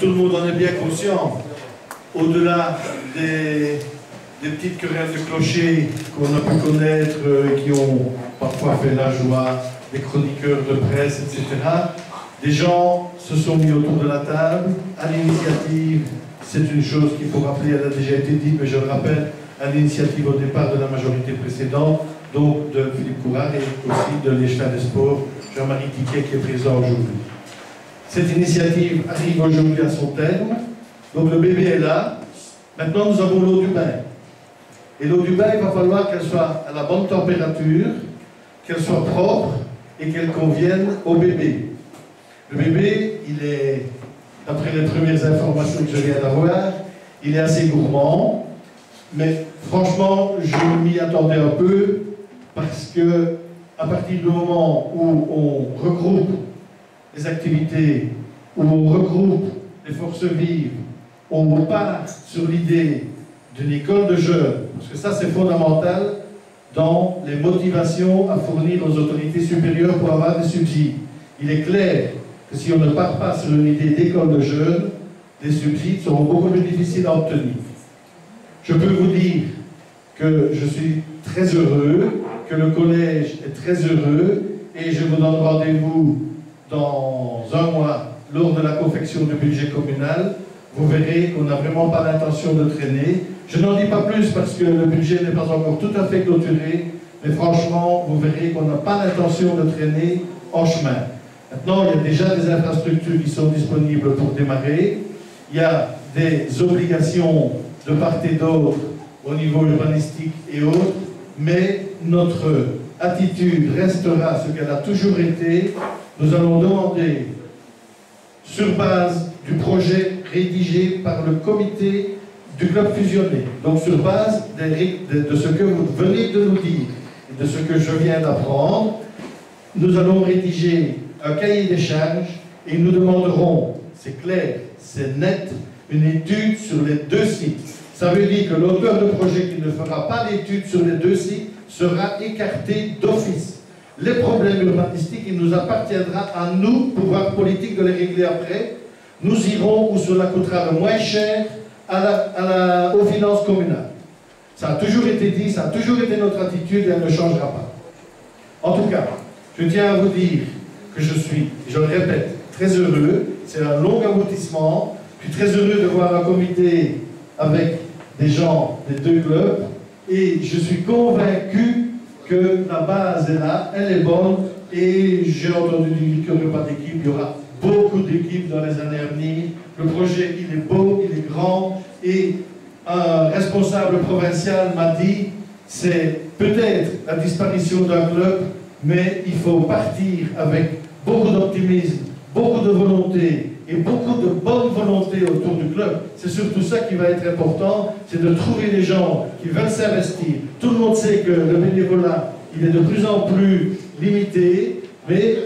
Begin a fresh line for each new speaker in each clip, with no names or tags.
Tout le monde en est bien conscient, au-delà des petites querelles de clochers qu'on a pu connaître, qui ont parfois fait la joie, des chroniqueurs de presse, etc. Des gens se sont mis autour de la table, à l'initiative, c'est une chose qu'il faut rappeler, elle a déjà été dite, mais je le rappelle, à l'initiative au départ de la majorité précédente, donc de Philippe Courard et aussi de l'Échelon des Sports, Jean-Marie Tiquet qui est présent aujourd'hui. Cette initiative arrive aujourd'hui à son terme, donc le bébé est là. Maintenant nous avons l'eau du bain. Et l'eau du bain, il va falloir qu'elle soit à la bonne température, qu'elle soit propre et qu'elle convienne au bébé. Le bébé, il est, d'après les premières informations que je viens d'avoir, il est assez gourmand, mais franchement, je m'y attendais un peu parce que à partir du moment où on regroupe les activités, où on regroupe les forces vives, où on part sur l'idée d'une école de jeunes, parce que ça c'est fondamental dans les motivations à fournir aux autorités supérieures pour avoir des subsides. Il est clair que si on ne part pas sur une idée d'école de jeunes, les subsides seront beaucoup plus difficiles à obtenir. Je peux vous dire que je suis très heureux, que le collège est très heureux, et je vous donne rendez-vous dans un mois lors de la confection du budget communal. Vous verrez qu'on n'a vraiment pas l'intention de traîner. Je n'en dis pas plus parce que le budget n'est pas encore tout à fait clôturé, mais franchement, vous verrez qu'on n'a pas l'intention de traîner en chemin. Maintenant, il y a déjà des infrastructures qui sont disponibles pour démarrer. Il y a des obligations de part et d'autre au niveau urbanistique et autres, mais notre attitude restera ce qu'elle a toujours été. Nous allons demander, sur base du projet rédigé par le comité du club fusionné, donc sur base de ce que vous venez de nous dire et de ce que je viens d'apprendre, nous allons rédiger un cahier des charges et nous demanderons, c'est clair, c'est net, une étude sur les deux sites. Ça veut dire que l'auteur de projet qui ne fera pas d'étude sur les deux sites sera écarté d'office. Les problèmes urbanistiques, il nous appartiendra à nous, pouvoir politique, de les régler après. Nous irons où cela coûtera le moins cher aux finances communales. Ça a toujours été dit, ça a toujours été notre attitude et elle ne changera pas. En tout cas, je tiens à vous dire que je suis, je le répète, très heureux. C'est un long aboutissement. Je suis très heureux de voir un comité avec des gens des deux clubs et je suis convaincu que la base est là, elle est bonne et j'ai entendu dire qu'il n'y aurait pas d'équipe, il y aura beaucoup d'équipes dans les années à venir. Le projet, il est beau, il est grand et un responsable provincial m'a dit c'est peut-être la disparition d'un club, mais il faut partir avec beaucoup d'optimisme, beaucoup de volonté et beaucoup de bonne volonté autour du club. C'est surtout ça qui va être important, c'est de trouver des gens qui veulent s'investir. Tout le monde sait que le bénévolat, il est de plus en plus limité, mais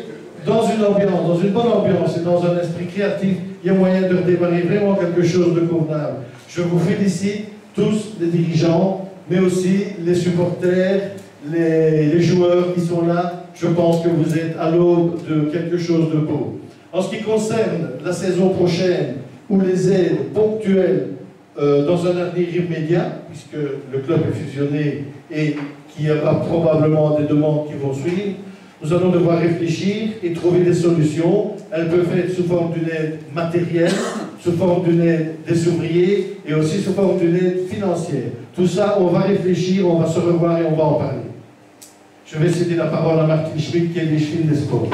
dans une ambiance, dans une bonne ambiance et dans un esprit créatif, il y a moyen de redémarrer vraiment quelque chose de convenable. Je vous félicite tous, les dirigeants, mais aussi les supporters, les joueurs qui sont là. Je pense que vous êtes à l'aube de quelque chose de beau. En ce qui concerne la saison prochaine, ou les aides ponctuelles dans un avenir immédiat, puisque le club est fusionné et qu'il y aura probablement des demandes qui vont suivre, nous allons devoir réfléchir et trouver des solutions. Elles peuvent être sous forme d'une aide matérielle, sous forme d'une aide des ouvriers et aussi sous forme d'une aide financière. Tout ça, on va réfléchir, on va se revoir et on va en parler. Je vais céder la parole à Martine Schmitt qui est l'Échelon des Sports.